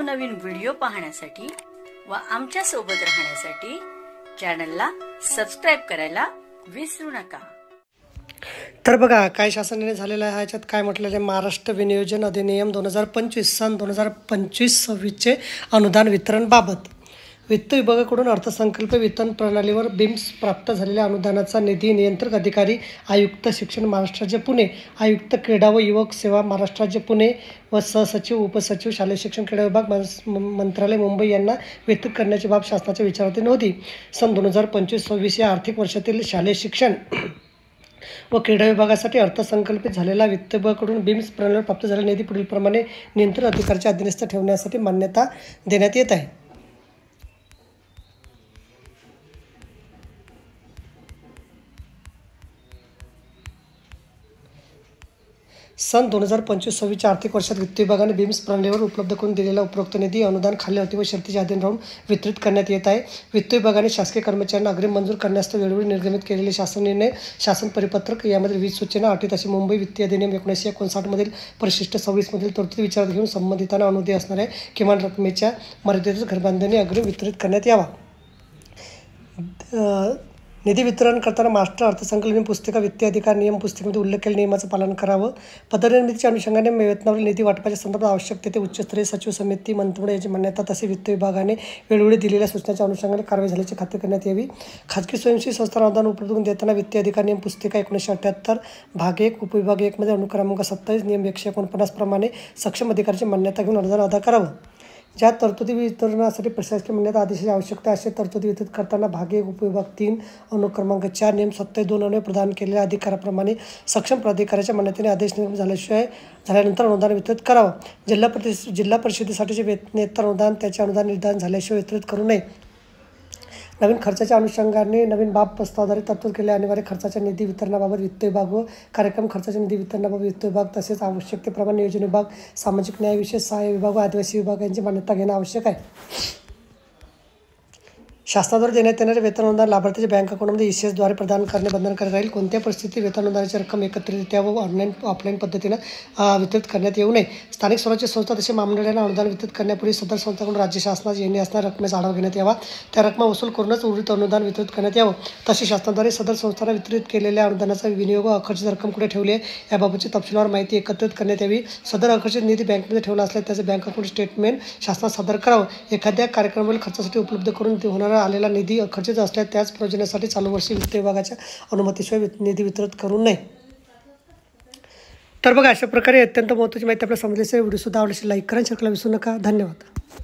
नवनवीन व्हिडिओ पाहण्यासाठी व आमच्या सोबत राहण्यासाठी चॅनलला सबस्क्राइब करायला विसरू नका। तर बघा काय शासनाने झालेलं आहे, ह्याच्यात काय म्हटलेलं आहे, महाराष्ट्र विनियोजन अधिनियम 2025 सन 2025-26 अनुदान वितरण बाबत वित्त विभागाकडून अर्थसंकल्प वितरण प्रणालीवर बिम्स प्राप्त झालेल्या अनुदानाचा निधी नियंत्रक अधिकारी आयुक्त शिक्षण महाराष्ट्र राज्य पुणे, आयुक्त क्रीडा व युवक सेवा महाराष्ट्र राज्य पुणे व सहसचिव उपसचिव शालेय शिक्षण क्रीडा विभाग मंत्रालय मुंबई यांना वितरित करण्याची बाब शासनाच्या विचारात नव्हती। सन 2025-26 या आर्थिक वर्षातील शालेय शिक्षण व क्रीडा विभागासाठी अर्थसंकल्पित झालेला वित्त विभागाकडून बिम्स प्रणालीवर प्राप्त झालेला निधी पुढील प्रमाणे नियंत्रण अधिकाऱ्याच्या अधीनस्थ ठेवण्यासाठी मान्यता देण्यात येत आहे। सन 2025-26 आर्थिक वर्षात वित्त विभागाने बिम्स प्रणालीवर उपलब्ध करून दिलेला उपरोक्त निधी अनुदान खालील अटी व शर्तीच्या अधीन राहून वितरित करण्यात येत आहे। वित्त विभागाने शासकीय कर्मचाऱ्यांना अग्रिम मंजूर करण्यास वेळोवेळी निर्गमित केलेले शासन निर्णय, शासन परिपत्रक यामधील विविध सूचना अटी तसे मुंबई वित्तीय अधिनियम 1959 मधील परिशिष्ट 26 मधील तरतुदी विचारात घेऊन संबंधितांना अनुदेय असणाऱ्या किमान रकमेच्या मर्यादेतच घरबांधणी अग्रिम वितरित करण्यात यावा। निधी वितरण करताना मास्टर अर्थसंकल्प पुस्तिका वित्तीय अधिकार नियम पुस्तिकेमध्ये उल्लेख केलेल्या नियमाचं पालन करावं। पदनिर्मितीच्या अनुषंगाने वेतनावरील निधी वाटपाच्या संदर्भात आवश्यक तेथे उच्चस्तरीय सचिव समिती मंत्रिमंडळ याची मान्यता तसे वित्त विभागाने वेळोवेळी दिलेल्या सूचनांच्या अनुषंगाने कारवाई झाल्याची खात्री करण्यात यावी। खाजगी स्वयंसेवी संस्थांना अनुदान उपलब्ध करून देताना वित्तीय अधिकार नियम पुस्तिका 1978 भाग 1 उपविभाग 1 मध्ये अनुक्रमांक 27 नियम 149 प्रमाणे सक्षम अधिकाऱ्याची मान्यता घेऊन अनुदान अदा करावं। ज्या तरतुदी वितरणासाठी प्रशासकीय मान्यता आदेशाची आवश्यकता असे तरतुदी वितरित करताना भाग 1 उपविभाग 3 अनुक्रमांक 4 नियम 27(2) अन्वये प्रदान केलेल्या अधिकाराप्रमाणे सक्षम प्राधिकाऱ्याच्या मान्यतेने आदेश निर्गमित झाल्यानंतर अनुदान वितरित करावं। जिल्हा परिषदेसाठीचे वेतनेतर अनुदान त्याचे अनुदान निर्धारण झाल्याशिवाय वितरित करू नये। नवीन खर्चाच्या अनुषंगाने नवीन बाब प्रस्तावाद्वारे तरतूद केलेल्या अनिवार्य खर्चाच्या निधी वितरणाबाबत वित्त विभाग व कार्यक्रम खर्चाच्या निधी वितरणाबाबत वित्त विभाग तसेच आवश्यकतेप्रमाणे नियोजन विभाग, सामाजिक न्याय विशेष सहाय्य विभाग व आदिवासी विभाग यांची मान्यता घेणं आवश्यक आहे। शासनाद्वारे देण्यात येणारे वेतन अनुदान लाभार्थीच्या बँक अकाउंटमध्ये ECS द्वारे प्रदान करणे बंधनकारक राहील। कोणत्याही परिस्थितीत वेतन अनुदानाची रक्कम एकत्रितरित्या व ऑफलाईन पद्धतीने वितरित करण्यात येऊ नये। स्थानिक स्वराज्य संस्था तसे महामंडळांना अनुदान वितरित करण्यापूर्वी सदर संस्थांकडून राज्य शासनास येणे असणाऱ्या रकमेचा आढावा घेण्यात यावा। त्या रक्कम वसूल करूनच उर्वरित अनुदान वितरित करण्यात यावं। तसे शासनाद्वारे सदर संस्थांना वितरित केलेल्या अनुदानाचा विनियोग व अखर्चित रक्कम कुठे ठेवली आहे याबाबतची तपशीलवार माहिती एकत्रित करण्यात यावी। सदर अखर्चित निधी बँकेमध्ये ठेवला असल्यास त्याचे बँक अकाउंट स्टेटमेंट शासनास सादर करावं। एखाद्या कार्यक्रमावरील खर्चासाठी उपलब्ध करून होणारा आलेला निधी खर्चित असल्यास त्याच प्रयोजनासाठी चालू वर्षी वित्त विभागाच्या अनुमतीशिवाय निधी वितरित करू नये। तर बघा अशा प्रकारे अत्यंत महत्त्वाची माहिती आपल्याला समजली असेल। व्हिडिओ सुद्धा आवडल्यास लाईक करा, शेअर करायला विसरू नका। धन्यवाद।